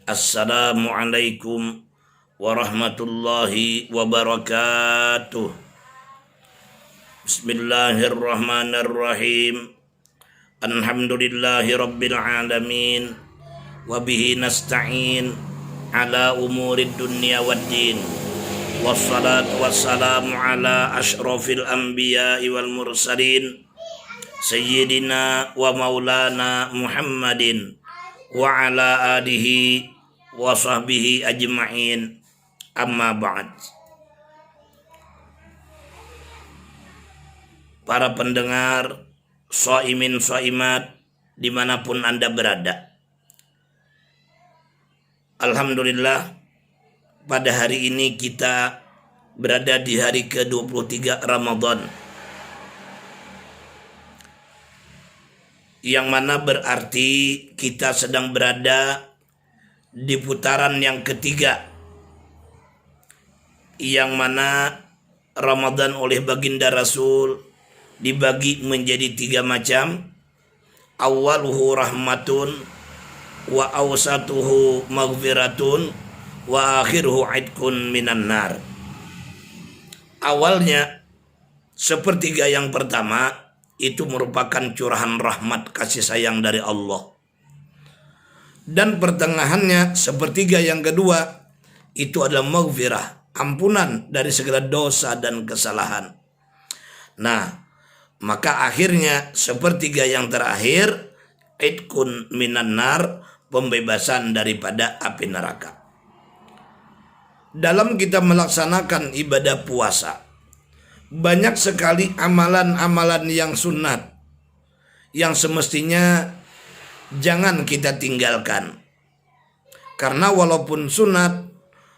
Assalamualaikum warahmatullahi wabarakatuh. Bismillahirrahmanirrahim. Alhamdulillahi rabbil alamin. Wabihi nasta'in ala umurid dunya waddin. Wassalatu wassalamu ala ashrafil anbiya'i wal mursalin Sayyidina wa maulana Muhammadin wa ala alihi wa sahbihi ajma'in, amma ba'd. Para pendengar, shaimin shaimat dimanapun Anda berada, alhamdulillah pada hari ini kita berada di hari ke-23 Ramadan, yang mana berarti kita sedang berada di putaran yang ketiga, yang mana Ramadan oleh baginda Rasul dibagi menjadi 3 macam. Awaluhu rahmatun, wa awsatuhu maghfiratun, wa akhiruhu idkun minan nar. Awalnya sepertiga yang pertama itu merupakan curahan rahmat kasih sayang dari Allah, dan pertengahannya sepertiga yang kedua itu adalah maghfirah, ampunan dari segala dosa dan kesalahan. Nah, maka akhirnya sepertiga yang terakhir idkun minan nar, pembebasan daripada api neraka. Dalam kita melaksanakan ibadah puasa, banyak sekali amalan-amalan yang sunat yang semestinya jangan kita tinggalkan, karena walaupun sunat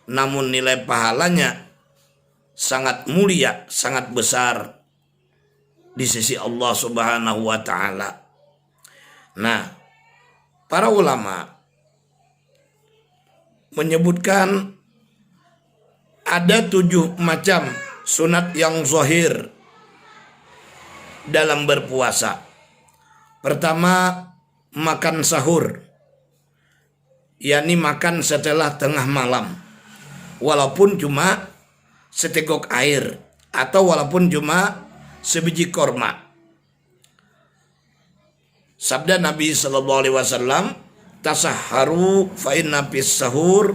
namun nilai pahalanya sangat mulia, sangat besar di sisi Allah Subhanahu wa ta'ala. Nah, para ulama menyebutkan ada 7 macam sunat yang zahir dalam berpuasa. Pertama, makan sahur, yakni makan setelah tengah malam, walaupun cuma setegok air atau walaupun cuma sebiji korma. Sabda Nabi SAW, tasahharu fa inna fis sahur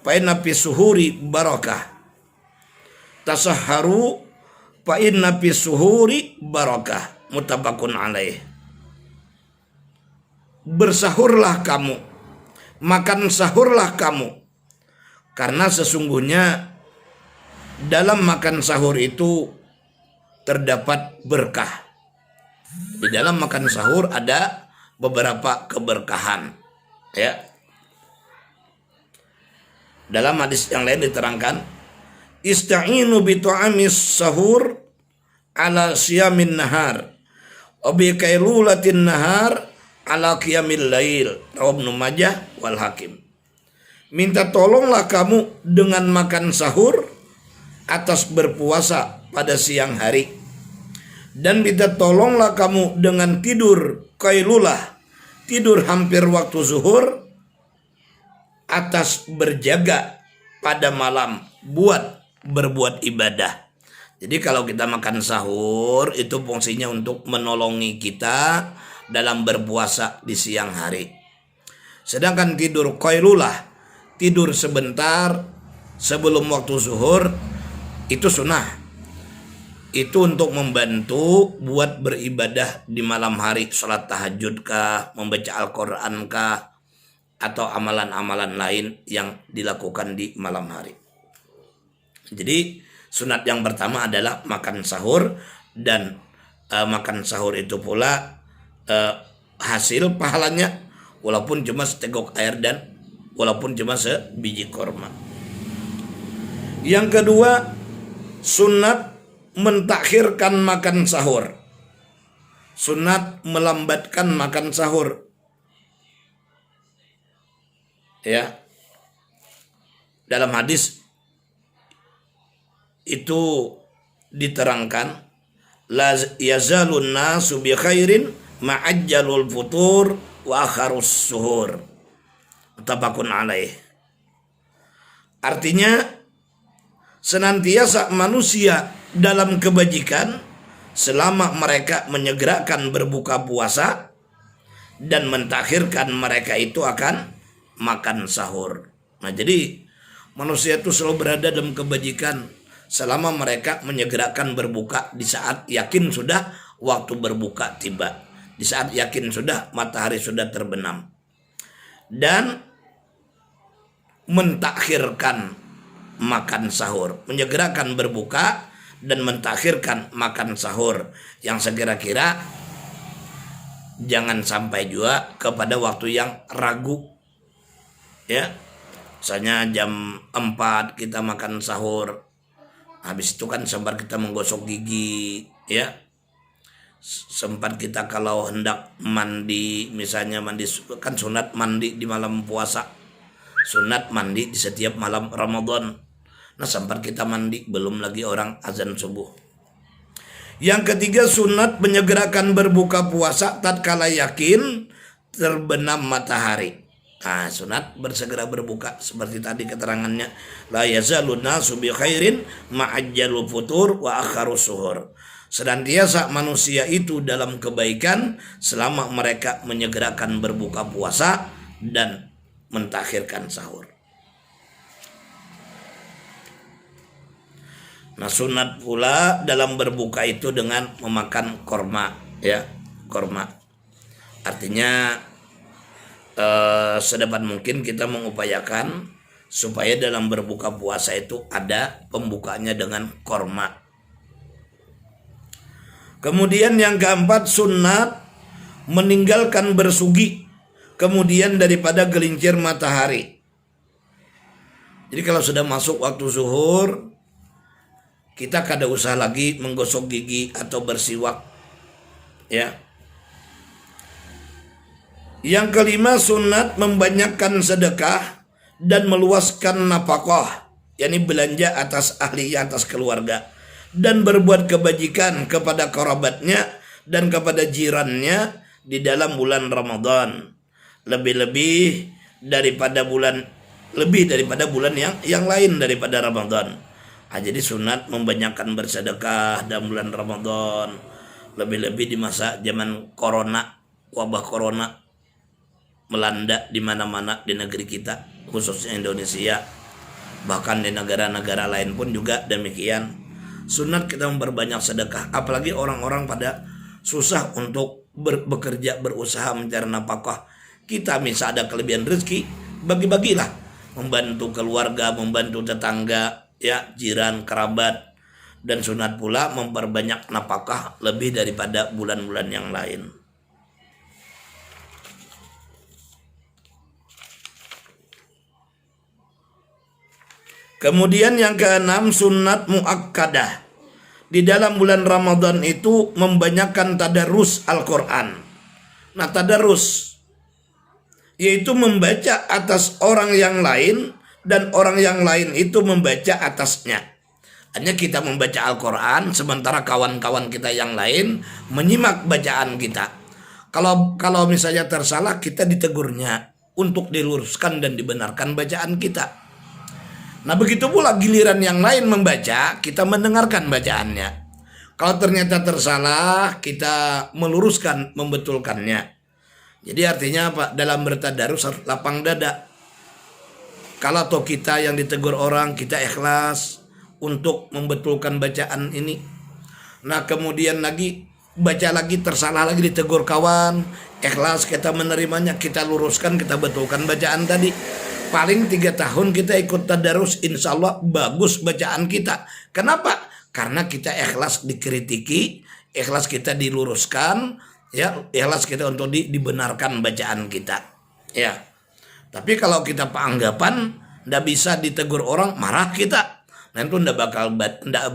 fa inna fis suhuri barakah. Tasahharu fa inna fis suhuri barakah, muttafaqun alaih. Bersahurlah kamu, makan sahurlah kamu, karena sesungguhnya dalam makan sahur itu terdapat berkah. Di dalam makan sahur ada beberapa keberkahan, ya. Dalam hadis yang lain diterangkan, ista'inu bi tu'amis sahur ala siyamin nahar wa bi kailulatin nahar ala qiyamil lail, rawahu Ibnu Majah wal Hakim. Minta tolonglah kamu dengan makan sahur atas berpuasa pada siang hari, dan minta tolonglah kamu dengan tidur qailulah, tidur hampir waktu zuhur, atas berjaga pada malam buat berbuat ibadah. Jadi kalau kita makan sahur itu fungsinya untuk menolongi kita dalam berpuasa di siang hari. Sedangkan tidur qailulah, tidur sebentar sebelum waktu zuhur, itu sunnah. Itu untuk membantu buat beribadah di malam hari, sholat tahajud kah, membaca Al-Quran kah, atau amalan-amalan lain yang dilakukan di malam hari. Jadi sunat yang pertama adalah makan sahur, dan makan sahur itu pula hasil pahalanya walaupun cuma setegok air dan walaupun cuma sebiji korma. Yang kedua, sunat mentakhirkan makan sahur, sunat melambatkan makan sahur, ya. Dalam hadis itu diterangkan, la yazalun nasu bi khairin ma'ajjalul futur wa akharus suhur. Muttafaqun alaih. Artinya senantiasa manusia dalam kebajikan selama mereka menyegerakan berbuka puasa dan mentakhirkan mereka itu akan makan sahur. Nah, jadi manusia itu selalu berada dalam kebajikan selama mereka menyegerakan berbuka di saat yakin sudah waktu berbuka tiba, di saat yakin sudah matahari sudah terbenam, dan mentakhirkan makan sahur, menyegerakan berbuka dan mentakhirkan makan sahur, yang sekira-kira jangan sampai juga kepada waktu yang ragu, ya. Misalnya jam 4 kita makan sahur, habis itu kan sempat kita menggosok gigi, ya. Sempat kita kalau hendak mandi, misalnya mandi, kan sunat mandi di malam puasa, sunat mandi di setiap malam Ramadan. Nah, sempat kita mandi, belum lagi orang azan subuh. Yang ketiga, sunat menyegerakan berbuka puasa tatkala yakin terbenam matahari. Nah, sunat bersegera berbuka seperti tadi keterangannya, la yazalun nasu bi khairin ma'ajjalul futur wa akharus suhur. Senantiasa manusia itu dalam kebaikan selama mereka menyegerakan berbuka puasa dan mentakhirkan sahur. Nah, sunat pula dalam berbuka itu dengan memakan korma, ya, korma. Artinya sedapat mungkin kita mengupayakan supaya dalam berbuka puasa itu ada pembukanya dengan korma. Kemudian yang keempat, sunat meninggalkan bersugi kemudian daripada gelincir matahari. Jadi kalau sudah masuk waktu zuhur, kita kada usah lagi menggosok gigi atau bersiwak, ya. Yang kelima, sunat membanyakkan sedekah dan meluaskan nafkah, yakni belanja atas ahli, atas keluarga, dan berbuat kebajikan kepada kerabatnya dan kepada jirannya di dalam bulan Ramadan, lebih daripada bulan yang lain daripada Ramadan. Nah, jadi sunat membanyakkan bersedekah dalam bulan Ramadan, lebih-lebih di masa zaman corona, wabah corona melanda di mana-mana di negeri kita, khususnya Indonesia, bahkan di negara-negara lain pun juga demikian. Sunat kita memperbanyak sedekah, apalagi orang-orang pada susah untuk bekerja, berusaha mencari nafkah. Kita misal ada kelebihan rezeki, bagi-bagilah, membantu keluarga, membantu tetangga, ya, jiran, kerabat. Dan sunat pula memperbanyak nafkah lebih daripada bulan-bulan yang lain. Kemudian yang keenam, sunat muakkadah. Di dalam bulan Ramadan itu membanyakkan tadarus Al-Quran. Nah, tadarus yaitu membaca atas orang yang lain dan orang yang lain itu membaca atasnya. Hanya kita membaca Al-Quran sementara kawan-kawan kita yang lain menyimak bacaan kita. Kalau misalnya tersalah, kita ditegurnya untuk diluruskan dan dibenarkan bacaan kita. Nah, begitu pula giliran yang lain membaca, kita mendengarkan bacaannya. Kalau ternyata tersalah, kita meluruskan, membetulkannya. Jadi artinya apa? Dalam bertadarus harus lapang dada. Kalau toh kita yang ditegur orang, kita ikhlas untuk membetulkan bacaan ini. Nah, kemudian lagi baca lagi, tersalah lagi, ditegur kawan, ikhlas kita menerimanya, kita luruskan, kita betulkan bacaan tadi. Paling 3 tahun kita ikut tadarus, insya Allah bagus bacaan kita. Kenapa? Karena kita ikhlas dikritiki, ikhlas kita diluruskan, ya, ikhlas kita untuk dibenarkan bacaan kita, ya. Tapi kalau kita peanggapan ndak bisa ditegur orang, marah kita, nah itu ndak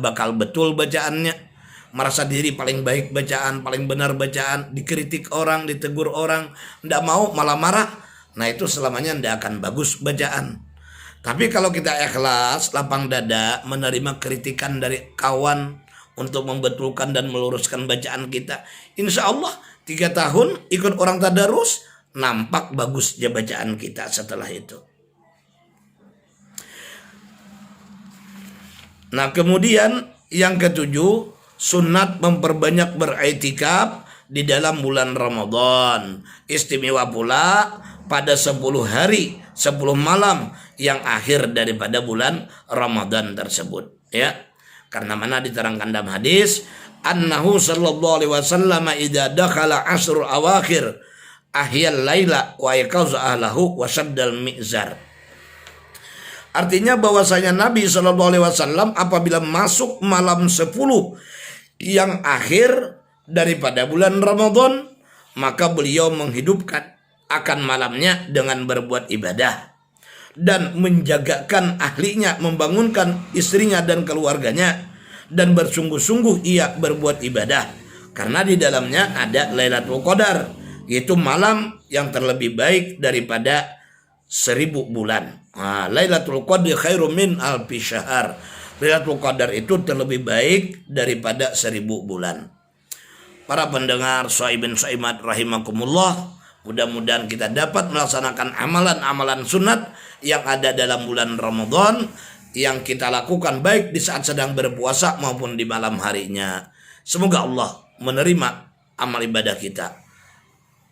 bakal betul bacaannya. Merasa diri paling baik bacaan, paling benar bacaan, dikritik orang, ditegur orang, ndak mau malah marah. Nah, itu selamanya tidak akan bagus bacaan. Tapi kalau kita ikhlas, lapang dada, menerima kritikan dari kawan untuk membetulkan dan meluruskan bacaan kita, insya Allah 3 tahun ikut orang tadarus, nampak bagusnya bacaan kita setelah itu. Nah, kemudian yang ketujuh, sunat memperbanyak beriktikaf di dalam bulan Ramadan. Istimewa pula pada 10 hari, 10 malam yang akhir daripada bulan Ramadan tersebut, ya. Karena mana diterangkan dalam hadis, annahu sallallahu alaihi wasallam idza dakhala asrul awakhir ahyal laila wa yaqaza ahlahu wa shaddal mizar. Artinya bahwasanya Nabi sallallahu alaihi wasallam apabila masuk malam 10 yang akhir daripada bulan Ramadan, maka beliau menghidupkan akan malamnya dengan berbuat ibadah dan menjagakan ahlinya, membangunkan istrinya dan keluarganya, dan bersungguh-sungguh ia berbuat ibadah karena di dalamnya ada Lailatul Qadar, yaitu malam yang terlebih baik daripada 1000 bulan. Lailatul Qadri khairum min alfi syahr. Lailatul Qadar itu terlebih baik daripada 1000 bulan. Para pendengar Shaibin Shaimat rahimakumullah, mudah-mudahan kita dapat melaksanakan amalan-amalan sunat yang ada dalam bulan Ramadan yang kita lakukan baik di saat sedang berpuasa maupun di malam harinya. Semoga Allah menerima amal ibadah kita.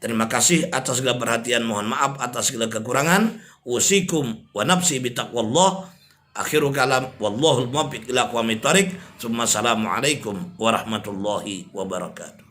Terima kasih atas segala perhatian, mohon maaf atas segala kekurangan. Usikum wa nafsi bitaqwallah. Akhirul kalam wallahul muwaffiq ila aqwamit thoriq. Assalamualaikum warahmatullahi wabarakatuh.